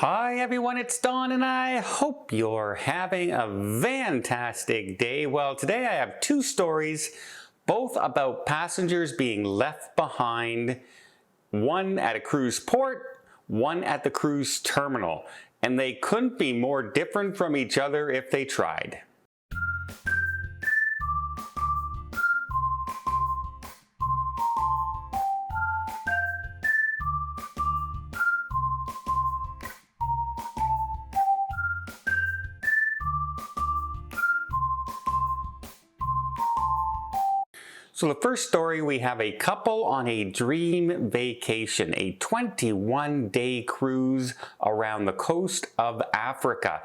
Hi everyone, it's Don and I hope you're having a fantastic day. Well, today I have two stories, both about passengers being left behind, one at a cruise port, one at the cruise terminal, and they couldn't be more different from each other if they tried. So the first story, we have a couple on a dream vacation, a 21-day cruise around the coast of Africa.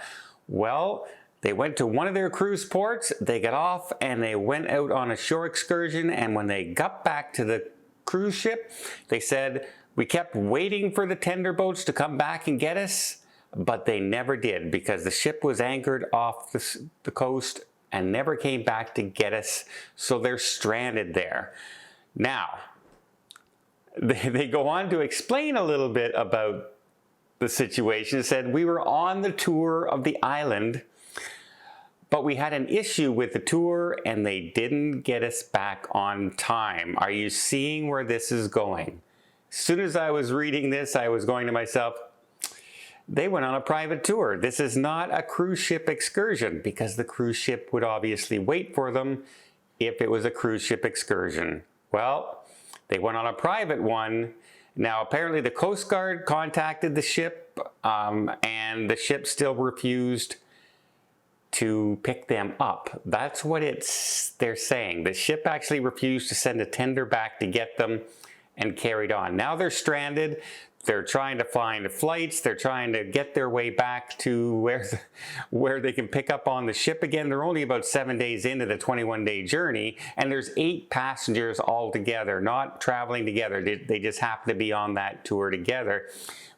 Well, they went to one of their cruise ports, they got off and they went out on a shore excursion, and when they got back to the cruise ship, they said, we kept waiting for the tender boats to come back and get us, but they never did because the ship was anchored off the coast and never came back to get us, so they're stranded there. Now, they go on to explain a little bit about the situation. It said, we were on the tour of the island, but we had an issue with the tour and they didn't get us back on time. Are you seeing where this is going? As soon as I was reading this, I was going to myself, they went on a private tour. This is not a cruise ship excursion, because the cruise ship would obviously wait for them if it was a cruise ship excursion. Well, they went on a private one. Now, apparently the Coast Guard contacted the ship and the ship still refused to pick them up. That's what they're saying. The ship actually refused to send a tender back to get them and carried on. Now they're stranded. They're trying to find flights. They're trying to get their way back to where they can pick up on the ship again. They're only about 7 days into the 21-day journey, and there's 8 passengers all together, not traveling together. They just happen to be on that tour together,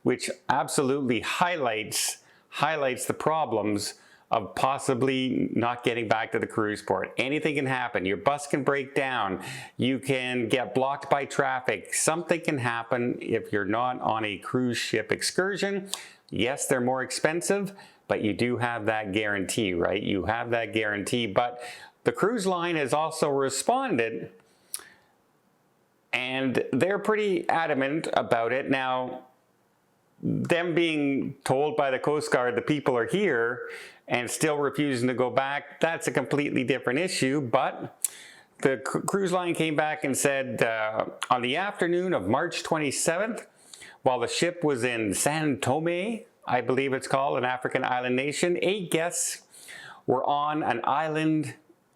which absolutely highlights the problems of possibly not getting back to the cruise port. Anything can happen. Your bus can break down. You can get blocked by traffic. Something can happen if you're not on a cruise ship excursion. Yes, they're more expensive, but you do have that guarantee, right? You have that guarantee, but the cruise line has also responded, and they're pretty adamant about it. Now, them being told by the Coast Guard the people are here and still refusing to go back, that's a completely different issue. But the cruise line came back and said on the afternoon of March 27th, while the ship was in San Tome, I believe it's called, an African island nation, 8 guests were on an island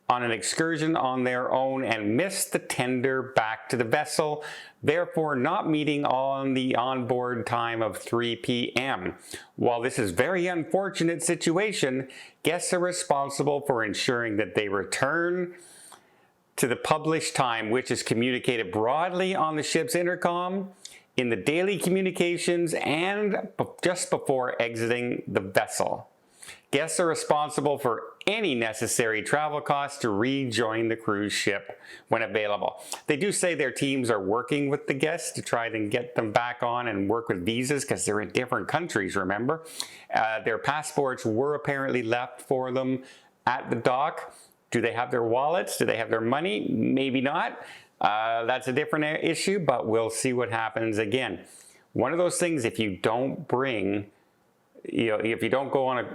on an excursion on their own and missed the tender back to the vessel, therefore not meeting on the onboard time of 3 p.m. While this is a very unfortunate situation, guests are responsible for ensuring that they return to the published time, which is communicated broadly on the ship's intercom, in the daily communications, and just before exiting the vessel. Guests are responsible for any necessary travel costs to rejoin the cruise ship when available. They do say their teams are working with the guests to try to get them back on and work with visas, because they're in different countries, remember. Their passports were apparently left for them at the dock. Do they have their wallets? Do they have their money? Maybe not. That's a different issue, but we'll see what happens. Again, one of those things, if you don't bring, if you don't go on a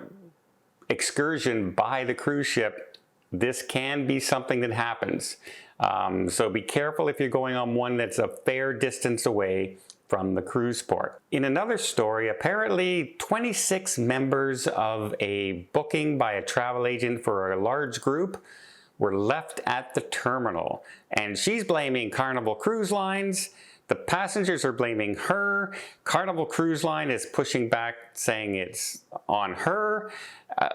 excursion by the cruise ship, this can be something that happens. So be careful if you're going on one that's a fair distance away from the cruise port. In another story, apparently 26 members of a booking by a travel agent for a large group were left at the terminal, and she's blaming Carnival Cruise Lines. The passengers are blaming her. Carnival Cruise Line is pushing back, saying it's on her.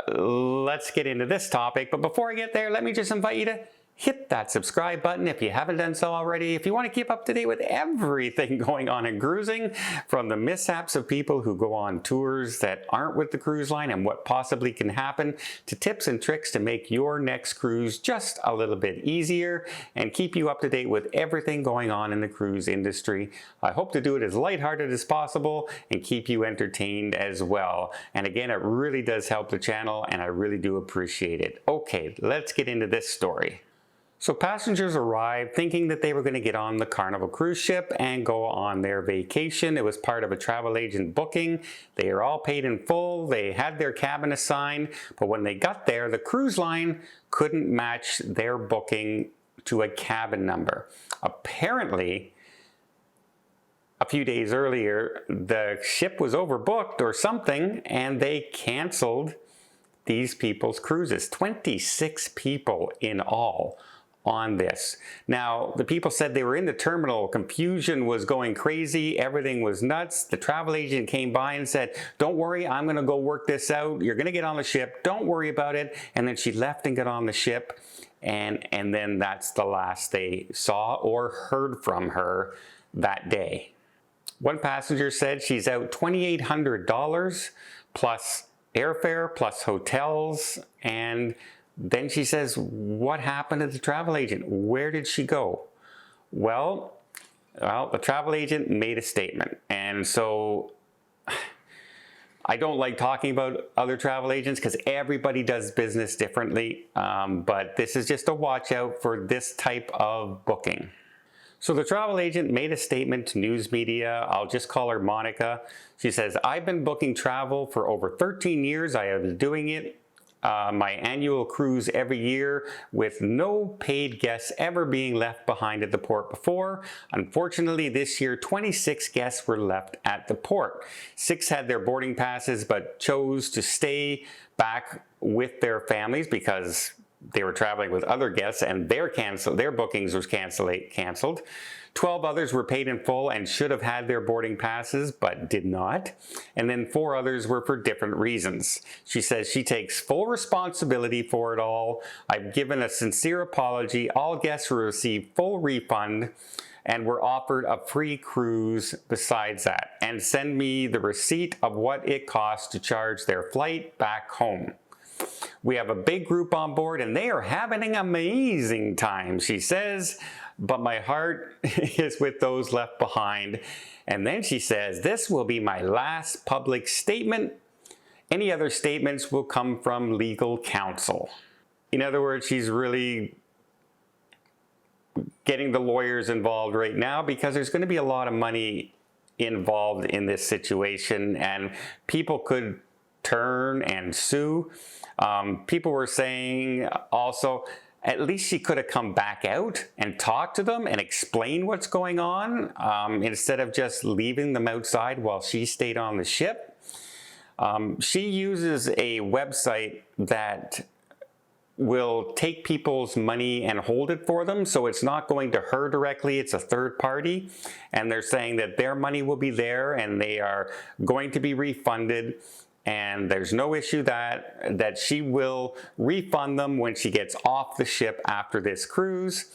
Let's get into this topic. But before I get there, let me just invite you to hit that subscribe button if you haven't done so already. If you want to keep up to date with everything going on in cruising, from the mishaps of people who go on tours that aren't with the cruise line and what possibly can happen, to tips and tricks to make your next cruise just a little bit easier and keep you up to date with everything going on in the cruise industry. I hope to do it as lighthearted as possible and keep you entertained as well. And again, it really does help the channel and I really do appreciate it. Okay, let's get into this story. So passengers arrived thinking that they were going to get on the Carnival cruise ship and go on their vacation. It was part of a travel agent booking. They are all paid in full. They had their cabin assigned, but when they got there, the cruise line couldn't match their booking to a cabin number. Apparently, a few days earlier, the ship was overbooked or something, and they canceled these people's cruises. 26 people in all on this. Now, the people said they were in the terminal. Confusion was going crazy. Everything was nuts. The travel agent came by and said, "Don't worry, I'm going to go work this out. You're going to get on the ship. Don't worry about it." And then she left and got on the ship. And then that's the last they saw or heard from her that day. One passenger said she's out $2,800 plus airfare plus hotels, and then she says, what happened to the travel agent? Where did she go? Well, the travel agent made a statement. And so I don't like talking about other travel agents because everybody does business differently. But this is just a watch out for this type of booking. So the travel agent made a statement to news media. I'll just call her Monica. She says, "I've been booking travel for over 13 years. I have been doing it. My annual cruise every year with no paid guests ever being left behind at the port before. Unfortunately, this year 26 guests were left at the port. 6 had their boarding passes but chose to stay back with their families because they were traveling with other guests and their bookings was canceled. 12 others were paid in full and should have had their boarding passes but did not. And then 4 others were for different reasons. She says she takes full responsibility for it all. I've given a sincere apology. All guests will receive full refund and were offered a free cruise besides that, and send me the receipt of what it costs to charge their flight back home. We have a big group on board and they are having an amazing time," she says, "but my heart is with those left behind." And then she says, "This will be my last public statement. Any other statements will come from legal counsel." In other words, she's really getting the lawyers involved right now because there's going to be a lot of money involved in this situation and people could turn and sue. People were saying also, at least she could have come back out and talked to them and explained what's going on instead of just leaving them outside while she stayed on the ship. She uses a website that will take people's money and hold it for them, so it's not going to her directly, it's a third party, and they're saying that their money will be there and they are going to be refunded. And there's no issue that she will refund them when she gets off the ship after this cruise.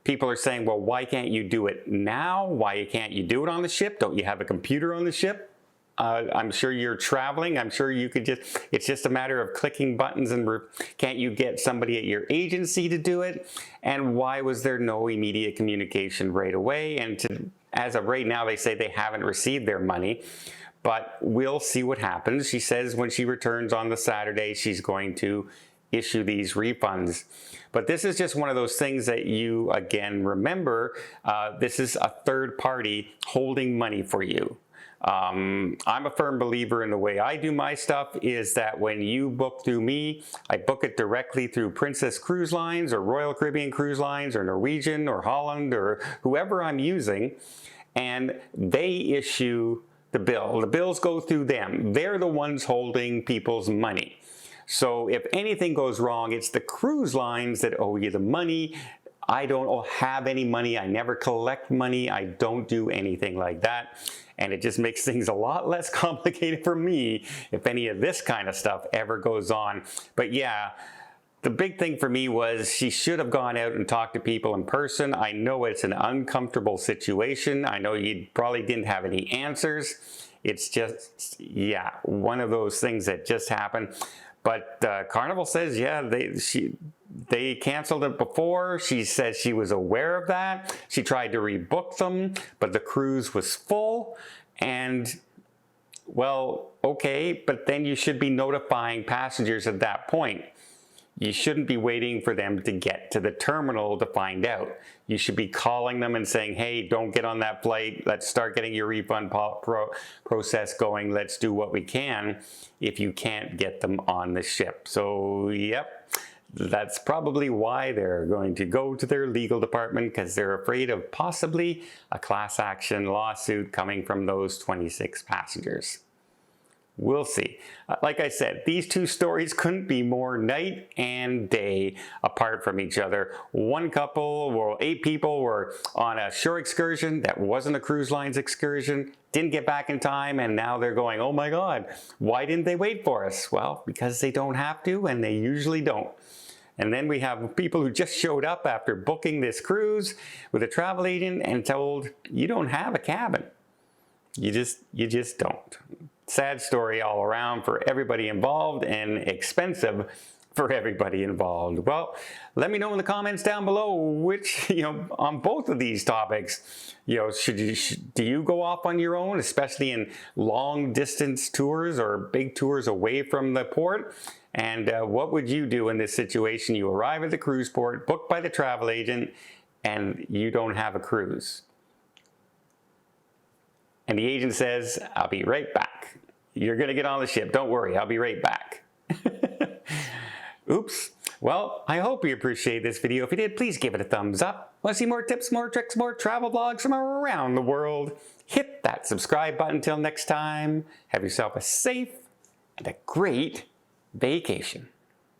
People are saying, well, why can't you do it now? Why can't you do it on the ship? Don't you have a computer on the ship? I'm sure you're traveling. I'm sure you could it's just a matter of clicking buttons, and can't you get somebody at your agency to do it? And why was there no immediate communication right away? And as of right now, they say they haven't received their money. But we'll see what happens. She says when she returns on the Saturday, she's going to issue these refunds. But this is just one of those things that you, again, remember, this is a third party holding money for you. I'm a firm believer in the way I do my stuff is that when you book through me, I book it directly through Princess Cruise Lines or Royal Caribbean Cruise Lines or Norwegian or Holland or whoever I'm using, and they issue the bill. The bills go through them. They're the ones holding people's money. So if anything goes wrong, it's the cruise lines that owe you the money. I don't have any money. I never collect money. I don't do anything like that. And it just makes things a lot less complicated for me if any of this kind of stuff ever goes on. But yeah, The big thing for me was she should have gone out and talked to people in person. I know it's an uncomfortable situation. I know you probably didn't have any answers. It's just, yeah, one of those things that just happened. But Carnival says, yeah, they canceled it before. She says she was aware of that. She tried to rebook them, but the cruise was full. And, well, okay, but then you should be notifying passengers at that point. You shouldn't be waiting for them to get to the terminal to find out. You should be calling them and saying, hey, don't get on that flight. Let's start getting your refund process going. Let's do what we can if you can't get them on the ship. So, yep, that's probably why they're going to go to their legal department, because they're afraid of possibly a class action lawsuit coming from those 26 passengers. We'll see. Like I said, these two stories couldn't be more night and day apart from each other. One couple, well, 8 people were on a shore excursion that wasn't a cruise line's excursion, didn't get back in time, and now they're going, oh my God, why didn't they wait for us? Well, because they don't have to, and they usually don't. And then we have people who just showed up after booking this cruise with a travel agent and told, you don't have a cabin. You just don't. Sad story all around for everybody involved, and expensive for everybody involved. Well, let me know in the comments down below which, on both of these topics, do you go off on your own, especially in long distance tours or big tours away from the port? And what would you do in this situation? You arrive at the cruise port, booked by the travel agent, and you don't have a cruise. And the agent says, I'll be right back. You're going to get on the ship. Don't worry. I'll be right back. Oops. Well, I hope you appreciate this video. If you did, please give it a thumbs up. Want to see more tips, more tricks, more travel vlogs from around the world? Hit that subscribe button. Until next time, have yourself a safe and a great vacation.